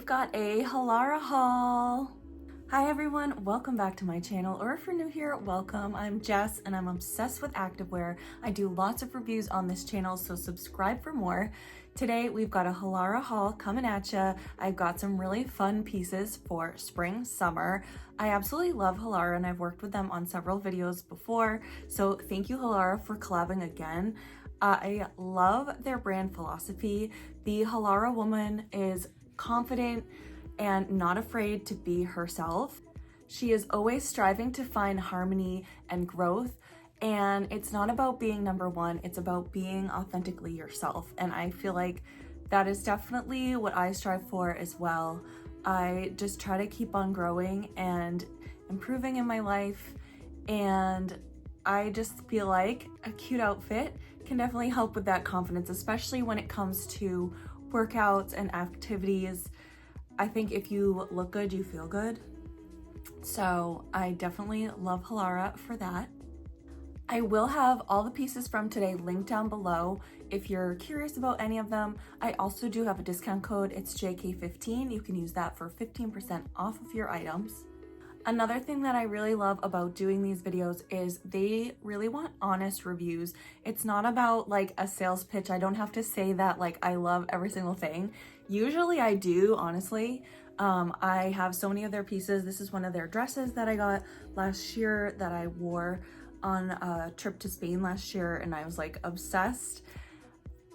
got a Halara haul. Hi everyone, welcome back to my channel, or if you're new here, welcome. I'm Jess and I'm obsessed with activewear. I do lots of reviews on this channel, so subscribe for more. Today we've got a Halara haul coming at ya. I've got some really fun pieces for spring, summer. I absolutely love Halara and I've worked with them on several videos before, so thank you Halara for collabing again. I love their brand philosophy. The Halara woman is confident and not afraid to be herself. She is always striving to find harmony and growth, and it's not about being number one, it's about being authentically yourself. And I feel like that is definitely what I strive for as well. I just try to keep on growing and improving in my life, and I just feel like a cute outfit can definitely help with that confidence, especially when it comes to workouts and activities. I think if you look good, you feel good. So I definitely love Halara for that. I will have all the pieces from today linked down below if you're curious about any of them. I also do have a discount code, it's JK15. You can use that for 15% off of your items. Another thing that I really love about doing these videos is they really want honest reviews. It's not about like a sales pitch. I don't have to say that like I love every single thing. Usually I do, honestly. I have so many of their pieces. This is one of their dresses that I got last year that I wore on a trip to Spain last year, and I was like obsessed.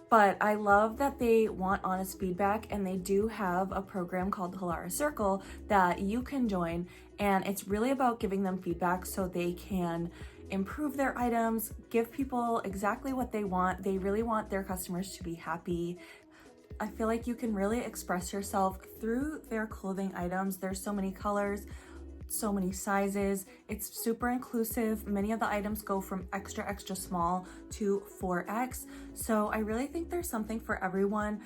But I love that they want honest feedback, and they do have a program called Halara Circle that you can join, and it's really about giving them feedback so they can improve their items, give people exactly what they want. They really want their customers to be happy. I feel like you can really express yourself through their clothing items. There's so many colors, so many sizes. It's super inclusive. Many of the items go from extra small to 4X. So I really think there's something for everyone.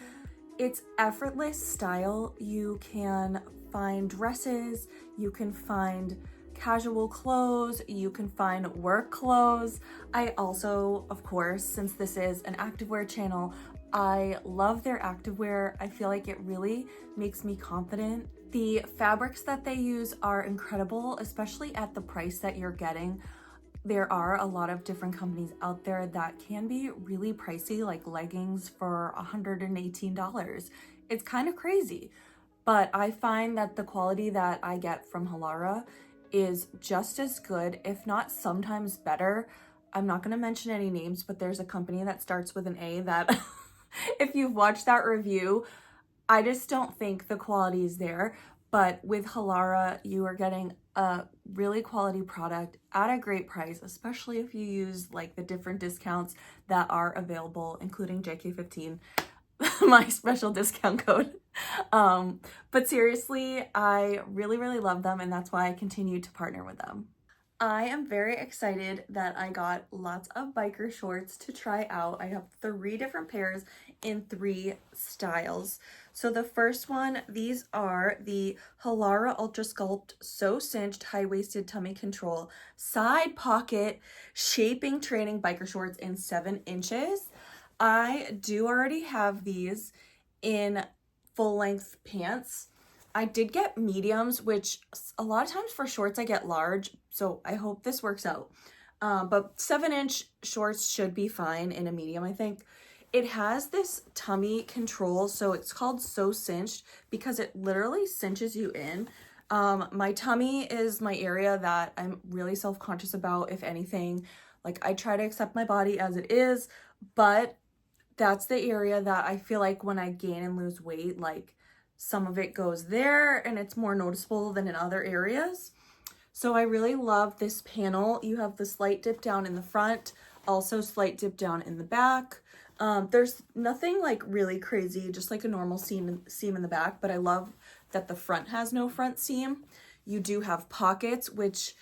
It's effortless style. You can find dresses, you can find casual clothes, you can find work clothes. I also, of course, since this is an activewear channel, I love their activewear. I feel like it really makes me confident. The fabrics that they use are incredible, especially at the price that you're getting. There are a lot of different companies out there that can be really pricey, like leggings for $118. It's kind of crazy, but I find that the quality that I get from Halara is just as good, if not sometimes better. I'm not going to mention any names, but there's a company that starts with an A that if you've watched that review, I just don't think the quality is there. But with Halara, you are getting a really quality product at a great price, especially if you use like the different discounts that are available, including JK15, my special discount code. But seriously, I really love them, and that's why I continue to partner with them. I am very excited that I got lots of biker shorts to try out. I have 3 different pairs in 3 styles. So the first one, these are the Halara UltraSculpt SoCinched high-waisted tummy control side pocket shaping training biker shorts in 7 inches. I do already have these in full-length pants. I did get mediums, which a lot of times for shorts I get large, so I hope this works out. But 7-inch shorts should be fine in a medium, I think. It has this tummy control, so it's called SoCinched because it literally cinches you in. My tummy is my area that I'm really self-conscious about, if anything. Like, I try to accept my body as it is, but that's the area that I feel like when I gain and lose weight, like, some of it goes there and it's more noticeable than in other areas. So I really love this panel. You have the slight dip down in the front, also slight dip down in the back. There's nothing like really crazy, just like a normal seam in the back, but I love that the front has no front seam. You do have pockets, which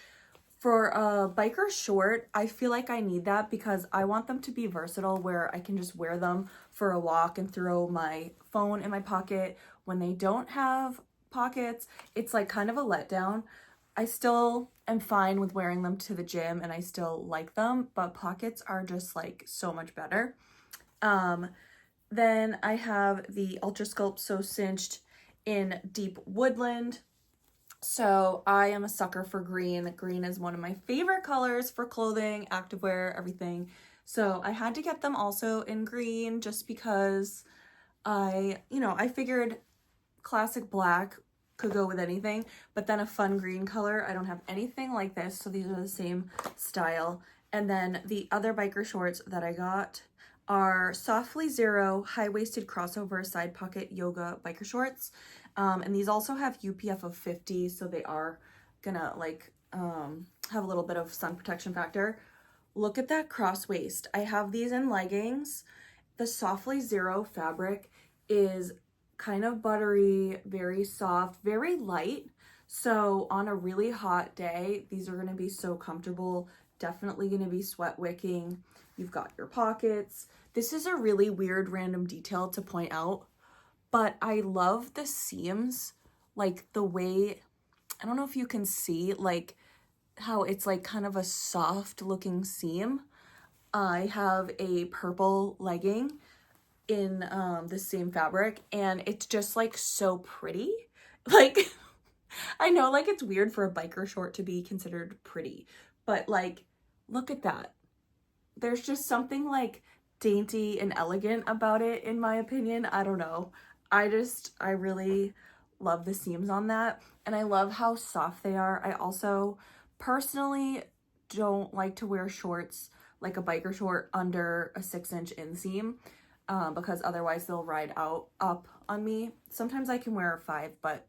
for a biker short, I feel like I need that because I want them to be versatile, where I can just wear them for a walk and throw my phone in my pocket. When they don't have pockets, it's like kind of a letdown. I still am fine with wearing them to the gym and I still like them, but pockets are just like so much better. Then I have the UltraSculpt SoCinched in deep woodland. So I am a sucker for green. Green is one of my favorite colors for clothing, activewear, everything. So I had to get them also in green just because I figured classic black could go with anything, but then a fun green color. I don't have anything like this, so these are the same style. And then the other biker shorts that I got are Softlyzero high-waisted crossover side pocket yoga biker shorts. And these also have UPF of 50, so they are gonna like have a little bit of sun protection factor. Look at that cross waist. I have these in leggings. The Softlyzero fabric is kind of buttery, very soft, very light. So on a really hot day, these are gonna be so comfortable. Definitely gonna be sweat wicking. You've got your pockets. This is a really weird random detail to point out, but I love the seams, like the way, I don't know if you can see, like how it's like kind of a soft looking seam. I have a purple legging in the same fabric, and it's just like so pretty. Like, I know like it's weird for a biker short to be considered pretty, but like, look at that. There's just something like dainty and elegant about it, in my opinion. I don't know. I really love the seams on that, and I love how soft they are. I also personally don't like to wear shorts like a biker short under a 6-inch inseam because otherwise they'll ride up on me. Sometimes I can wear a 5, but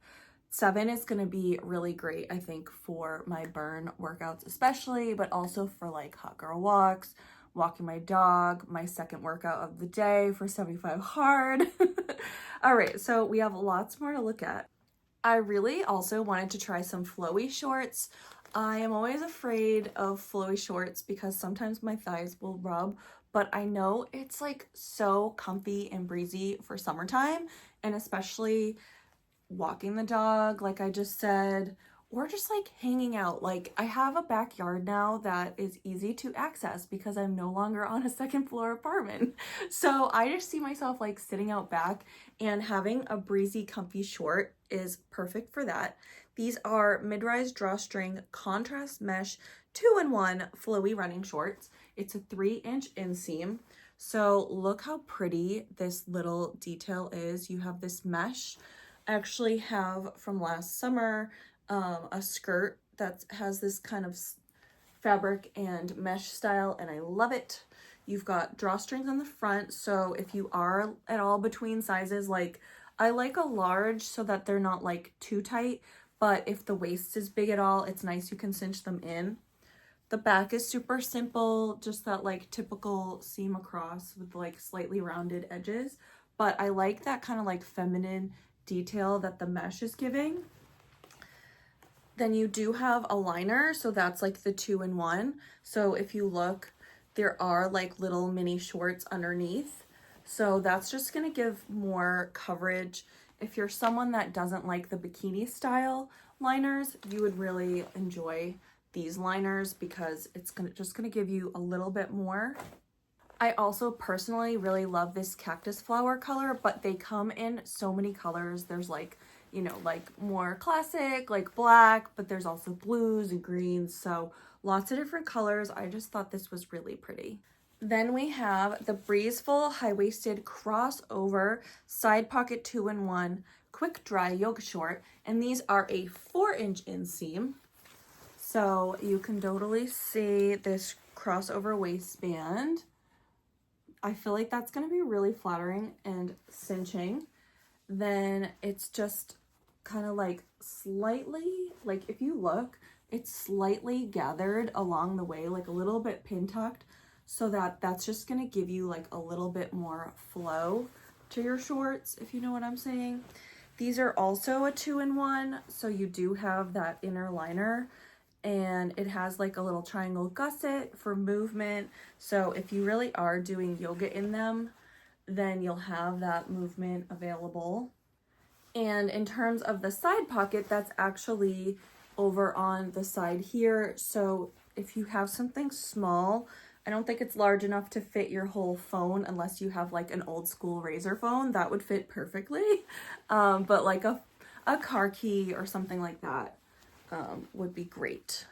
7 is going to be really great, I think, for my burn workouts especially, but also for like hot girl walks, walking my dog, my second workout of the day for 75 hard. All right, so we have lots more to look at. I really also wanted to try some flowy shorts. I am always afraid of flowy shorts because sometimes my thighs will rub, but I know it's like so comfy and breezy for summertime, and especially walking the dog, like I just said, or just like hanging out. Like I have a backyard now that is easy to access because I'm no longer on a second floor apartment. So I just see myself like sitting out back, and having a breezy, comfy short is perfect for that. These are mid-rise drawstring contrast mesh 2-in-1 flowy running shorts. It's a 3-inch inseam. So look how pretty this little detail is. You have this mesh. I actually have from last summer a skirt that has this kind of fabric and mesh style, and I love it. You've got drawstrings on the front, so if you are at all between sizes, like I like a large so that they're not like too tight, but if the waist is big at all, it's nice you can cinch them in. The back is super simple, just that like typical seam across with like slightly rounded edges, but I like that kind of like feminine detail that the mesh is giving. Then you do have a liner, so that's like the 2-in-1. So if you look, there are like little mini shorts underneath. So that's just gonna give more coverage. If you're someone that doesn't like the bikini style liners, you would really enjoy these liners because it's just gonna give you a little bit more. I also personally really love this cactus flower color, but they come in so many colors. There's like, you know, like more classic, like black, but there's also blues and greens. So lots of different colors. I just thought this was really pretty. Then we have the Breezeful high-waisted crossover side pocket 2-in-1 quick dry yoga short. And these are a 4-inch inseam. So you can totally see this crossover waistband. I feel like that's going to be really flattering and cinching. Then it's just kind of like slightly, like if you look, it's slightly gathered along the way, like a little bit pin tucked, so that's just going to give you like a little bit more flow to your shorts, if you know what I'm saying. These are also a 2-in-1, so you do have that inner liner, and it has like a little triangle gusset for movement. So if you really are doing yoga in them, then you'll have that movement available. And in terms of the side pocket, that's actually over on the side here. So if you have something small, I don't think it's large enough to fit your whole phone unless you have like an old school Razr phone. That would fit perfectly. But like a car key or something like that would be great.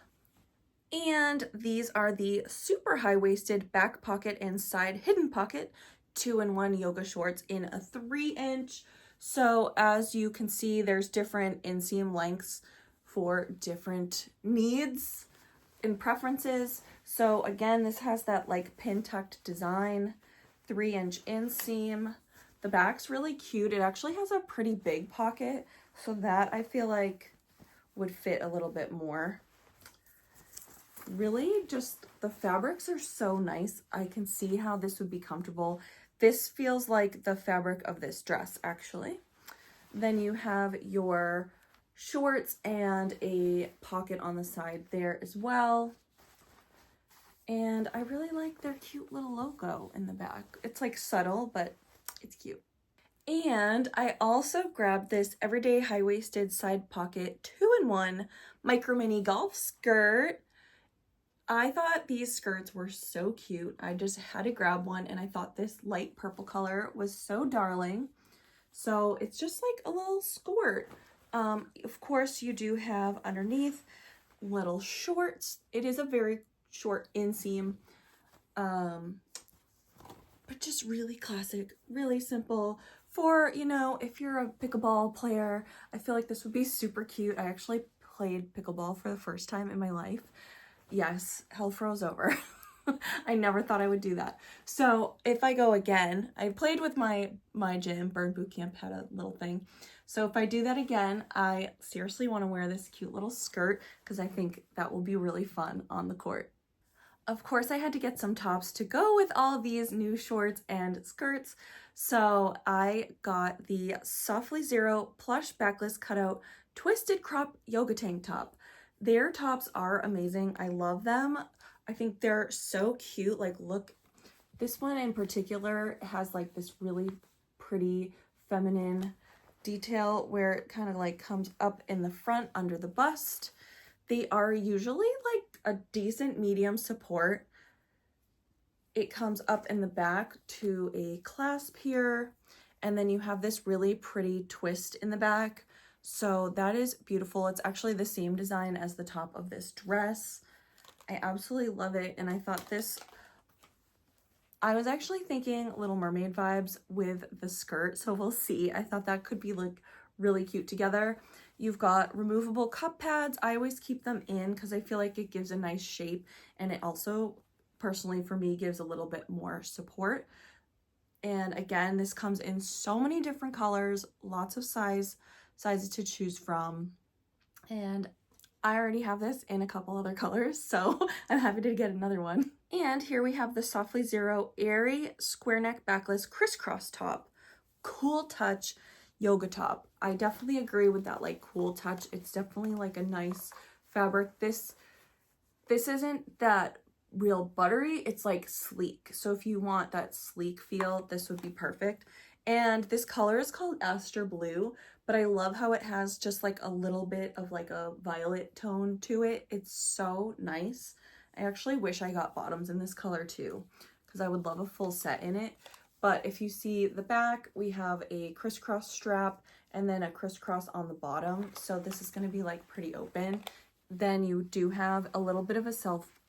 And these are the super high-waisted back pocket and side hidden pocket 2-in-1 yoga shorts in a 3-inch. So as you can see, there's different inseam lengths for different needs and preferences. So again, this has that like pin tucked design, 3-inch inseam. The back's really cute. It actually has a pretty big pocket, so that I feel like would fit a little bit more. Really, just the fabrics are so nice. I can see how this would be comfortable. This feels like the fabric of this dress, actually. Then you have your shorts and a pocket on the side there as well. And I really like their cute little logo in the back. It's like subtle, but it's cute. And I also grabbed this everyday high-waisted side pocket 2-in-1 micro mini golf skirt. I thought these skirts were so cute. I just had to grab one, and I thought this light purple color was so darling. So it's just like a little skirt. Of course, you do have underneath little shorts. It is a very short inseam, but just really classic, really simple. For, you know, if you're a pickleball player, I feel like this would be super cute. I actually played pickleball for the first time in my life. Yes, hell froze over. I never thought I would do that. So if I go again, I played with my gym, Burn Boot Camp had a little thing. So if I do that again, I seriously want to wear this cute little skirt because I think that will be really fun on the court. Of course, I had to get some tops to go with all of these new shorts and skirts. So I got the Softlyzero Plush Backless Cutout Twisted Crop Yoga Tank Top. Their tops are amazing. I love them. I think they're so cute. Like, look, this one in particular has like this really pretty feminine detail where it kind of like comes up in the front under the bust. They are usually like a decent medium support. It comes up in the back to a clasp here, and then you have this really pretty twist in the back. So that is beautiful. It's actually the same design as the top of this dress. I absolutely love it, and I thought this, I was actually thinking Little Mermaid vibes with the skirt, so we'll see. I thought that could be like really cute together. You've got removable cup pads. I always keep them in because I feel like it gives a nice shape, and it also, personally for me, gives a little bit more support. And again, this comes in so many different colors, lots of sizes to choose from. And I already have this in a couple other colors, so I'm happy to get another one. And here we have the Softlyzero Airy Square Neck Backless Crisscross Top. Cool touch yoga top. I definitely agree with that like cool touch. It's definitely like a nice fabric. This isn't that real buttery, it's like sleek. So if you want that sleek feel, this would be perfect. And this color is called Aster Blue, but I love how it has just like a little bit of like a violet tone to it. It's so nice. I actually wish I got bottoms in this color too, because I would love a full set in it. But if you see the back, we have a crisscross strap and then a crisscross on the bottom. So this is going to be like pretty open. Then you do have a little bit of a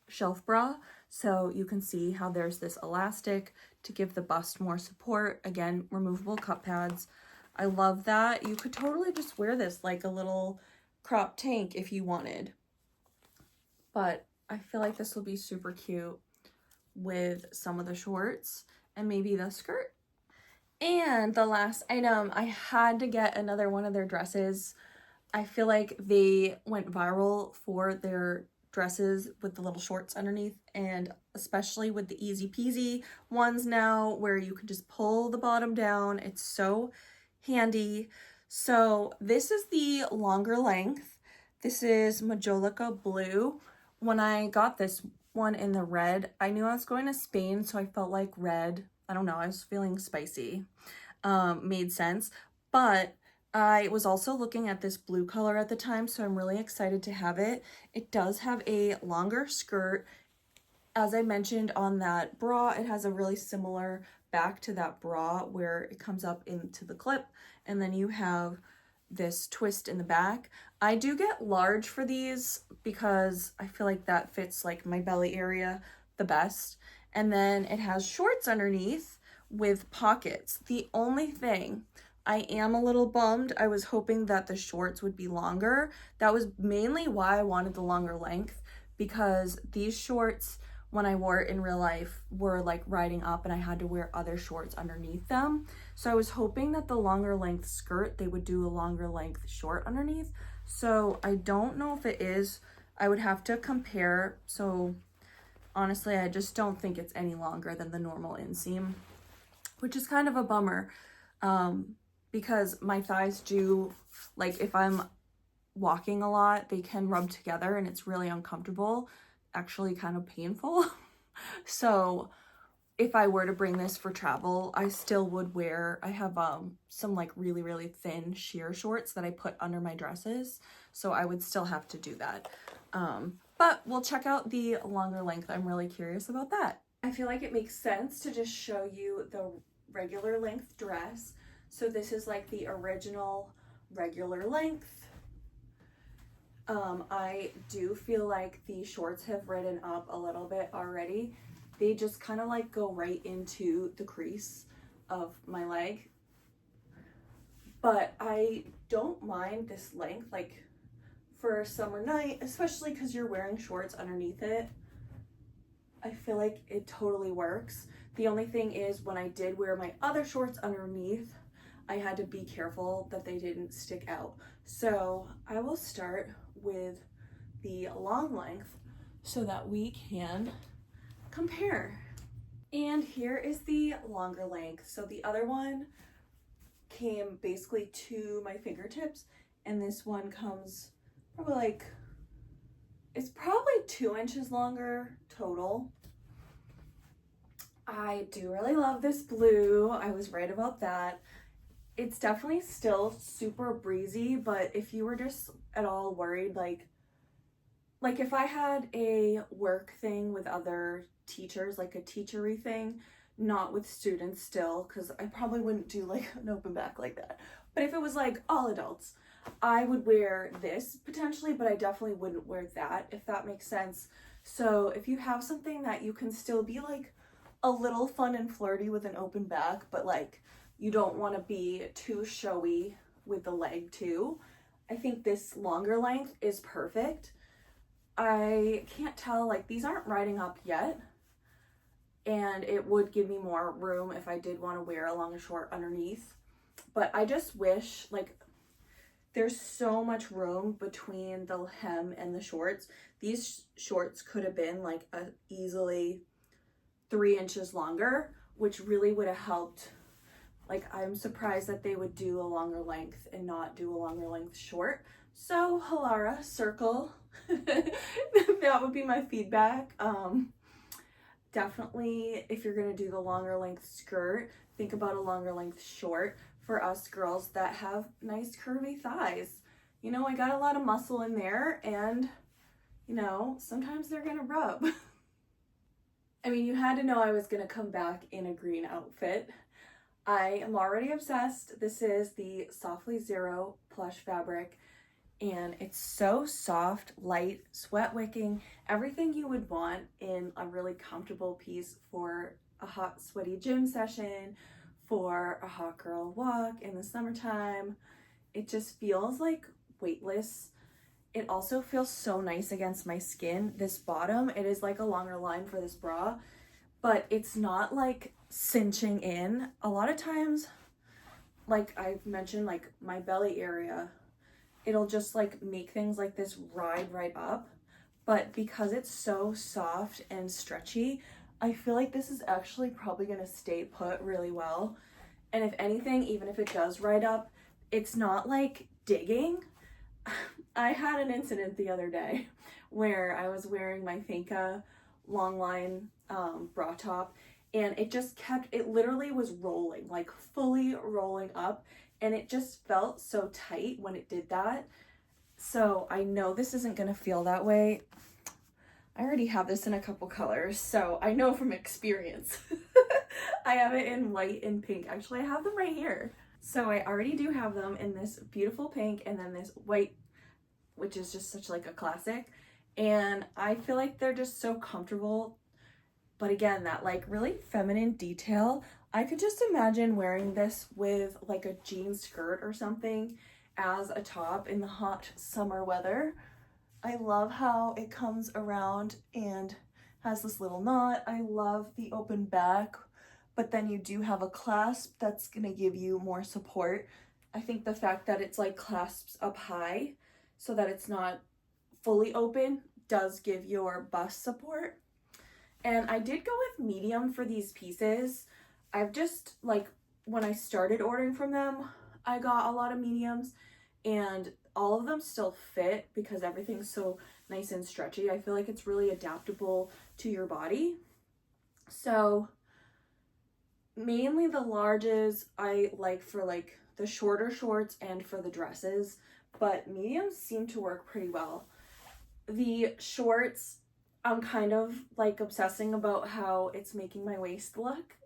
shelf bra. So you can see how there's this elastic to give the bust more support. Again, removable cup pads. I love that. You could totally just wear this like a little crop tank if you wanted. But I feel like this will be super cute with some of the shorts and maybe the skirt. And the last item, I had to get another one of their dresses. I feel like they went viral for their dresses with the little shorts underneath, and especially with the easy peasy ones now where you can just pull the bottom down. It's so handy. So this is the longer length. This is Majolica Blue. When I got this one in the red, I knew I was going to Spain, so I felt like red, I don't know, I was feeling spicy, made sense. But I was also looking at this blue color at the time, so I'm really excited to have it. It does have a longer skirt. As I mentioned on that bra, it has a really similar back to that bra where it comes up into the clip and then you have this twist in the back. I do get large for these because I feel like that fits like my belly area the best. And then it has shorts underneath with pockets. The only thing, I am a little bummed. I was hoping that the shorts would be longer. That was mainly why I wanted the longer length, because these shorts, when I wore it in real life, were like riding up and I had to wear other shorts underneath them. So I was hoping that the longer length skirt, they would do a longer length short underneath. So I don't know if it is. I would have to compare. So honestly, I just don't think it's any longer than the normal inseam, which is kind of a bummer, because my thighs do, like if I'm walking a lot, they can rub together and it's really uncomfortable, actually kind of painful. So if I were to bring this for travel, I still would wear, I have some like really, really thin sheer shorts that I put under my dresses. So I would still have to do that. But we'll check out the longer length. I'm really curious about that. I feel like it makes sense to just show you the regular length dress. So this is like the original regular length. I do feel like the shorts have ridden up a little bit already. They just kind of like go right into the crease of my leg. But I don't mind this length, like for a summer night, especially because you're wearing shorts underneath it. I feel like it totally works. The only thing is when I did wear my other shorts underneath, I had to be careful that they didn't stick out. So I will start with the long length so that we can compare. And here is the longer length. So the other one came basically to my fingertips, and this one comes probably like, it's probably 2 inches longer total. I do really love this blue. I was right about that. It's definitely still super breezy, but if you were just at all worried, like if I had a work thing with other teachers, like a teachery thing, not with students still, because I probably wouldn't do like an open back like that. But if it was like all adults, I would wear this potentially, but I definitely wouldn't wear that, if that makes sense. So if you have something that you can still be like a little fun and flirty with an open back, but like you don't want to be too showy with the leg too, I think this longer length is perfect. I can't tell, like these aren't riding up yet, and it would give me more room if I did want to wear a long short underneath. But I just wish, like, there's so much room between the hem and the shorts. These shorts could have been like a easily 3 inches longer, which really would have helped. Like, I'm surprised that they would do a longer length and not do a longer length short. So Halara, circle. That would be my feedback. Definitely, if you're gonna do the longer length skirt, think about a longer length short for us girls that have nice curvy thighs. You know, I got a lot of muscle in there, and you know, sometimes they're gonna rub. I mean, you had to know I was gonna come back in a green outfit. I am already obsessed. This is the Softlyzero plush fabric, and it's so soft, light, sweat wicking, everything you would want in a really comfortable piece for a hot, sweaty gym session, for a hot girl walk in the summertime. It just feels like weightless. It also feels so nice against my skin. This bottom, it is like a longer line for this bra, but it's not like cinching in. A lot of times, like I've mentioned, like my belly area, it'll just like make things like this ride right up. But because it's so soft and stretchy, I feel like this is actually probably gonna stay put really well. And if anything, even if it does ride up, it's not like digging. I had an incident the other day where I was wearing my Finca long line bra top, and it just kept, it literally was rolling, like fully rolling up, and it just felt so tight when it did that. So I know this isn't gonna feel that way. I already have this in a couple colors, so I know from experience. I have it in white and pink. Actually, I have them right here. So I already do have them in this beautiful pink and then this white, which is just such like a classic. And I feel like they're just so comfortable. But again, that like really feminine detail, I could just imagine wearing this with like a jean skirt or something as a top in the hot summer weather. I love how it comes around and has this little knot. I love the open back, but then you do have a clasp that's gonna give you more support. I think the fact that it's like clasps up high so that it's not fully open does give your bust support. And I did go with medium for these pieces. I've just like, when I started ordering from them, I got a lot of mediums and all of them still fit because everything's so nice and stretchy. I feel like it's really adaptable to your body. So mainly the larges I like for like the shorter shorts and for the dresses, but mediums seem to work pretty well. The shorts, I'm kind of like obsessing about how it's making my waist look.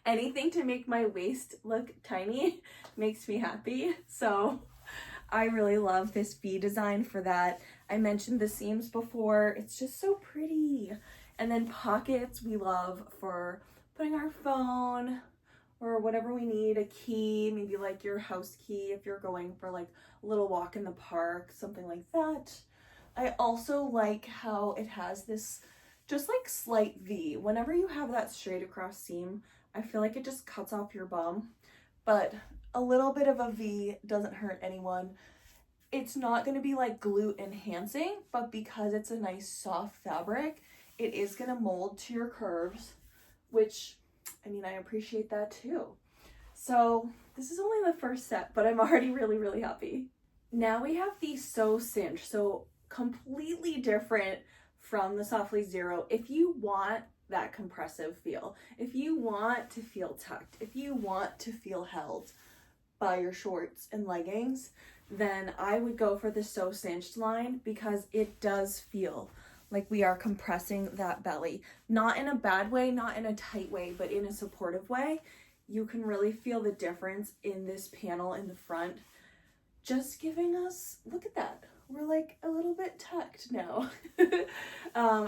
Anything to make my waist look tiny makes me happy. So I really love this V design for that. I mentioned the seams before. It's just so pretty. And then pockets we love for putting our phone or whatever we need, a key, maybe like your house key if you're going for like a little walk in the park, something like that. I also like how it has this just like slight V. Whenever you have that straight across seam, I feel like it just cuts off your bum, but a little bit of a V doesn't hurt anyone. It's not going to be like glute enhancing, but because it's a nice soft fabric, it is going to mold to your curves, which, I mean, I appreciate that too. So this is only the first set, but I'm already really, really happy. Now we have the SoCinched, so completely different from the Softlyzero. If you want that compressive feel, if you want to feel tucked, if you want to feel held by your shorts and leggings, then I would go for the SoCinched line because it does feel like we are compressing that belly. Not in a bad way, not in a tight way, but in a supportive way. You can really feel the difference in this panel in the front. Just giving us, look at that. We're like a little bit tucked now.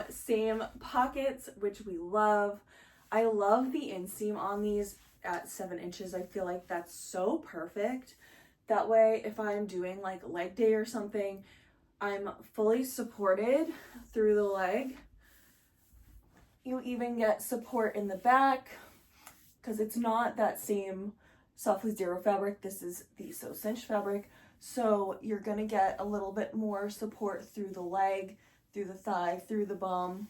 Same pockets, which we love. I love the inseam on these at 7 inches. I feel like that's so perfect. That way, if I'm doing like leg day or something, I'm fully supported through the leg. You even get support in the back because it's not that same Softlyzero fabric. This is the SoCinched fabric. So you're gonna get a little bit more support through the leg, through the thigh, through the bum.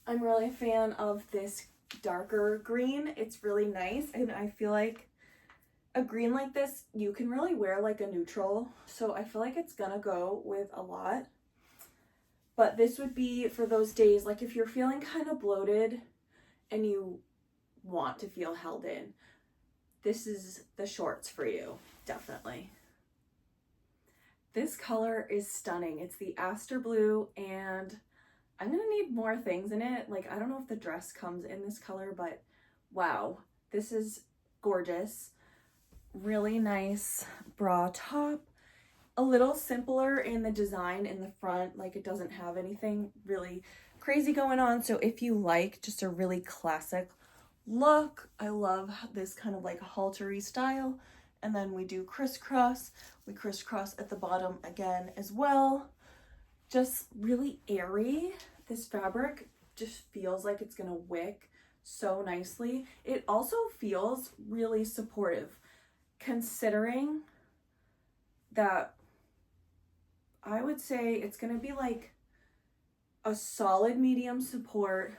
I'm really a fan of this darker green. It's really nice, and I feel like a green like this, you can really wear like a neutral. So I feel like it's gonna go with a lot. But this would be for those days, like if you're feeling kind of bloated and you want to feel held in, this is the shorts for you, definitely. This color is stunning. It's the Aster blue, and I'm gonna need more things in it. Like, I don't know if the dress comes in this color, but wow, this is gorgeous. Really nice bra top. A little simpler in the design in the front, like it doesn't have anything really crazy going on. So if you like just a really classic look, I love this kind of like haltery style. And then we do crisscross. We crisscross at the bottom again as well. Just really airy. This fabric just feels like it's gonna wick so nicely. It also feels really supportive, considering that I would say it's gonna be like a solid medium support.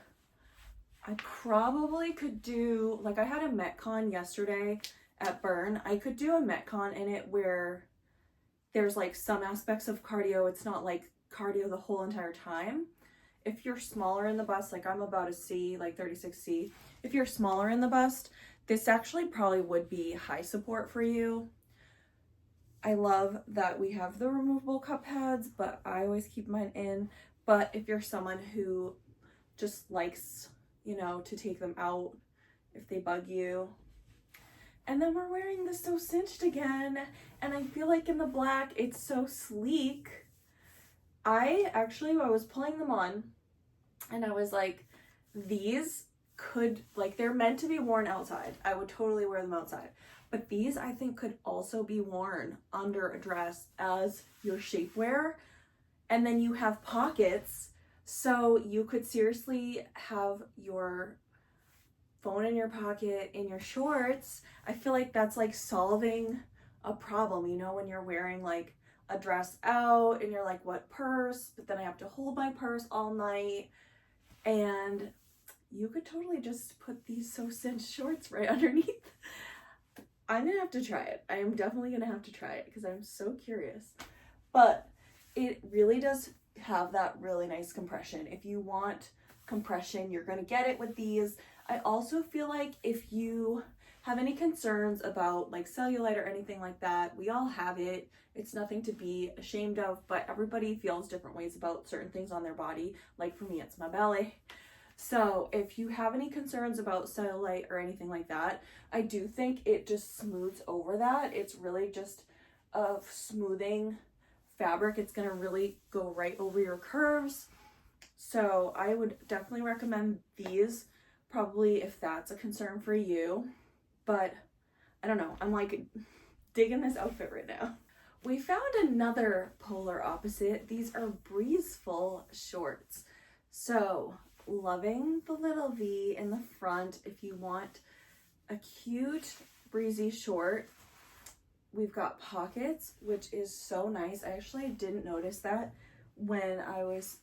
I probably could do, like I had a Metcon yesterday at Burn. I could do a Metcon in it where there's like some aspects of cardio. It's not like cardio the whole entire time. If you're smaller in the bust, like I'm about a C, like 36C. If you're smaller in the bust, this actually probably would be high support for you. I love that we have the removable cup pads, but I always keep mine in. But if you're someone who just likes, you know, to take them out if they bug you. And then we're wearing the SoCinched again, and I feel like in the black it's so sleek. I was pulling them on and I was like, these could, like, they're meant to be worn outside. I would totally wear them outside. But these I think could also be worn under a dress as your shapewear. And then you have pockets, so you could seriously have your phone in your pocket in your shorts. I feel like that's like solving a problem, you know, when you're wearing like a dress out and you're like, what purse? But then I have to hold my purse all night. And you could totally just put these SoCinched shorts right underneath. I'm gonna have to try it. I am definitely gonna have to try it because I'm so curious. But it really does have that really nice compression. If you want compression, you're gonna get it with these. I also feel like if you have any concerns about like cellulite or anything like that, we all have it. It's nothing to be ashamed of, but everybody feels different ways about certain things on their body. Like for me, it's my belly. So if you have any concerns about cellulite or anything like that, I do think it just smooths over that. It's really just a smoothing fabric. It's gonna really go right over your curves. So I would definitely recommend these, probably if that's a concern for you. But I don't know, I'm like digging this outfit right now. We found another polar opposite. These are breezeful shorts. So loving the little V in the front. If you want a cute breezy short, we've got pockets, which is so nice. I actually didn't notice that when I was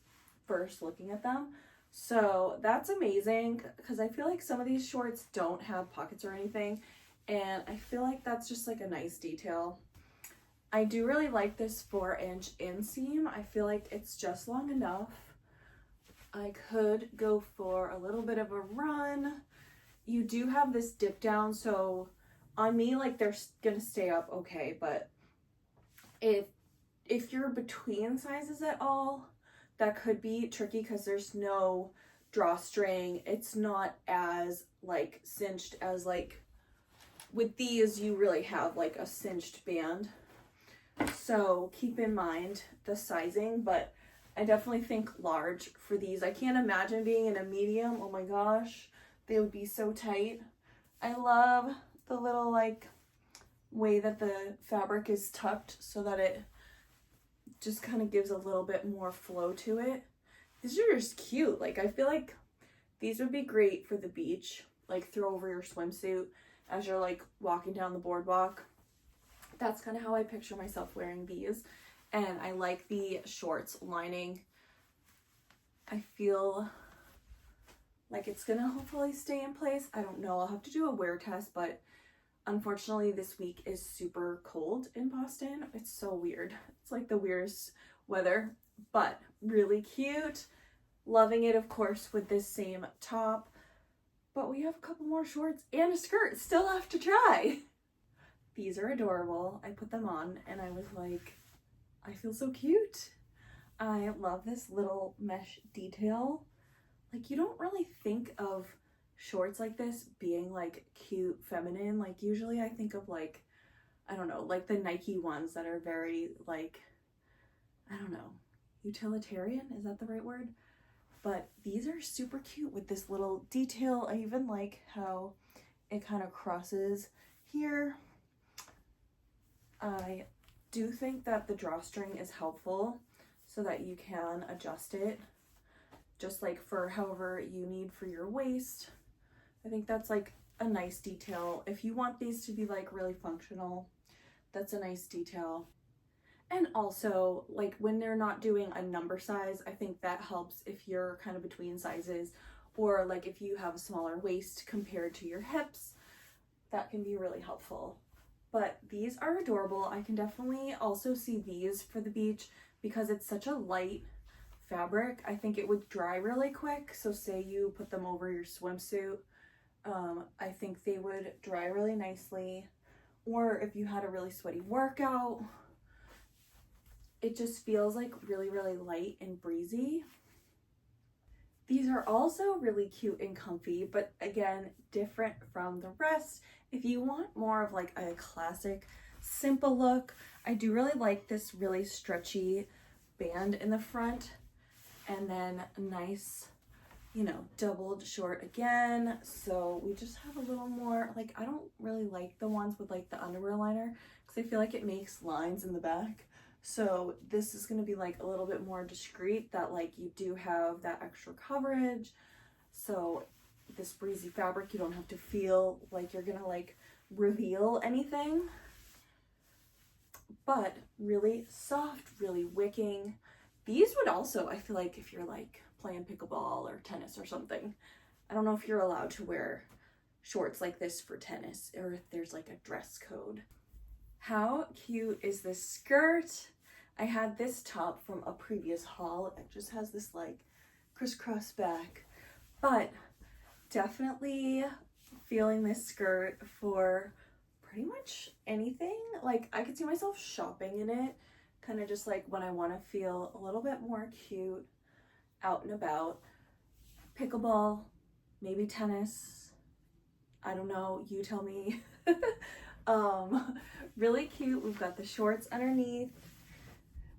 first looking at them. So that's amazing because I feel like some of these shorts don't have pockets or anything, and I feel like that's just like a nice detail. I do really like this 4-inch inseam. I feel like it's just long enough. I could go for a little bit of a run. You do have this dip down, so on me, like, they're gonna stay up okay, but if you're between sizes at all, that could be tricky because there's no drawstring. It's not as like cinched as like with these, you really have like a cinched band. So keep in mind the sizing, but I definitely think large for these. I can't imagine being in a medium. Oh my gosh, they would be so tight. I love the little like way that the fabric is tucked so that it just kind of gives a little bit more flow to it. These are just cute. Like, I feel like these would be great for the beach, like throw over your swimsuit as you're like walking down the boardwalk. That's kind of how I picture myself wearing these. And I like the shorts lining. I feel like it's gonna hopefully stay in place. I don't know, I'll have to do a wear test, but unfortunately this week is super cold in Boston. It's so weird. It's like the weirdest weather, but really cute. Loving it, of course, with this same top. But we have a couple more shorts and a skirt still have to try. These are adorable. I put them on and I was like, I feel so cute. I love this little mesh detail. Like, you don't really think of shorts like this being like cute, feminine. Like, usually I think of like, I don't know, like the Nike ones that are very like, I don't know, utilitarian, is that the right word? But these are super cute with this little detail. I even like how it kind of crosses here. I do think that the drawstring is helpful so that you can adjust it just like for however you need for your waist. I think that's like a nice detail. If you want these to be like really functional, that's a nice detail. And also, like, when they're not doing a number size, I think that helps if you're kind of between sizes, or like if you have a smaller waist compared to your hips, that can be really helpful. But these are adorable. I can definitely also see these for the beach because it's such a light fabric. I think it would dry really quick. So say you put them over your swimsuit, I think they would dry really nicely. or if you had a really sweaty workout. It just feels like really, really light and breezy. These are also really cute and comfy, but again, different from the rest. If you want more of like a classic, simple look, I do really like this really stretchy band in the front, and then a nice, you know, doubled short again. So we just have a little more, like, I don't really like the ones with like the underwear liner because I feel like it makes lines in the back. So this is going to be like a little bit more discreet, that like you do have that extra coverage. So this breezy fabric, you don't have to feel like you're gonna like reveal anything, but really soft, really wicking. These would also, I feel like, if you're like playing pickleball or tennis or something, I don't know if you're allowed to wear shorts like this for tennis, or if there's like a dress code. How cute is this skirt? I had this top from a previous haul. It just has this like crisscross back, but definitely feeling this skirt for pretty much anything. Like, I could see myself shopping in it, kind of just like when I want to feel a little bit more cute out and about. Pickleball, maybe tennis, I don't know, you tell me. Really cute. We've got the shorts underneath.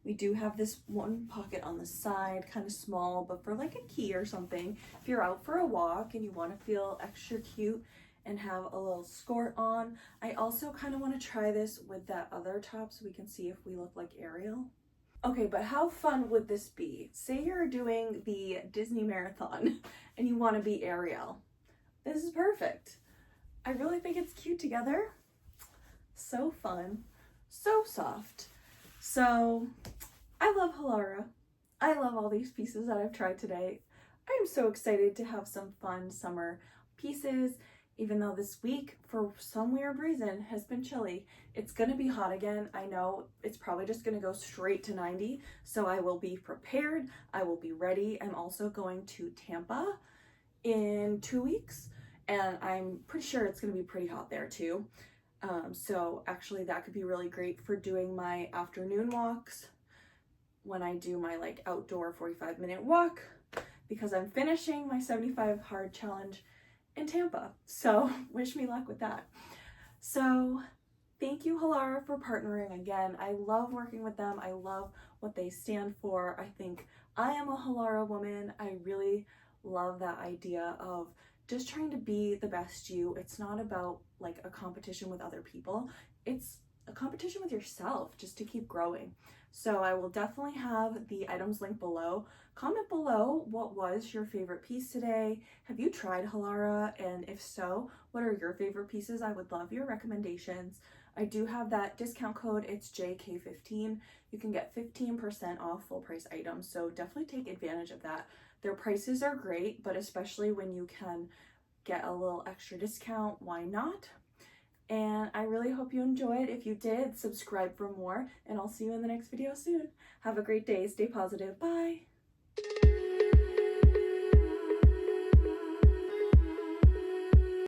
We do have this one pocket on the side, kind of small, but for like a key or something. If you're out for a walk and you want to feel extra cute and have a little skirt on. I also kind of want to try this with that other top so we can see if we look like Ariel. Okay, but how fun would this be? Say you're doing the Disney Marathon and you want to be Ariel. This is perfect. I really think it's cute together. So fun, so soft. So I love Halara. I love all these pieces that I've tried today. I am so excited to have some fun summer pieces, even though this week, for some weird reason, has been chilly. It's gonna be hot again. I know it's probably just gonna go straight to 90, so I will be prepared. I will be ready. I'm also going to Tampa in 2 weeks, and I'm pretty sure it's gonna be pretty hot there too. So actually that could be really great for doing my afternoon walks when I do my like outdoor 45-minute walk, because I'm finishing my 75 hard challenge in Tampa. So wish me luck with that. So thank you, Halara, for partnering again. I love working with them. I love what they stand for. I think I am a Halara woman. I really love that idea of just trying to be the best you. It's not about like a competition with other people. It's a competition with yourself, just to keep growing. So I will definitely have the items linked below. Comment below, what was your favorite piece today? Have you tried Halara? And if so, what are your favorite pieces? I would love your recommendations. I do have that discount code. It's JK15. You can get 15% off full price items. So definitely take advantage of that. Their prices are great, but especially when you can get a little extra discount, why not? And I really hope you enjoyed. If you did, subscribe for more, and I'll see you in the next video soon. Have a great day. Stay positive. Bye.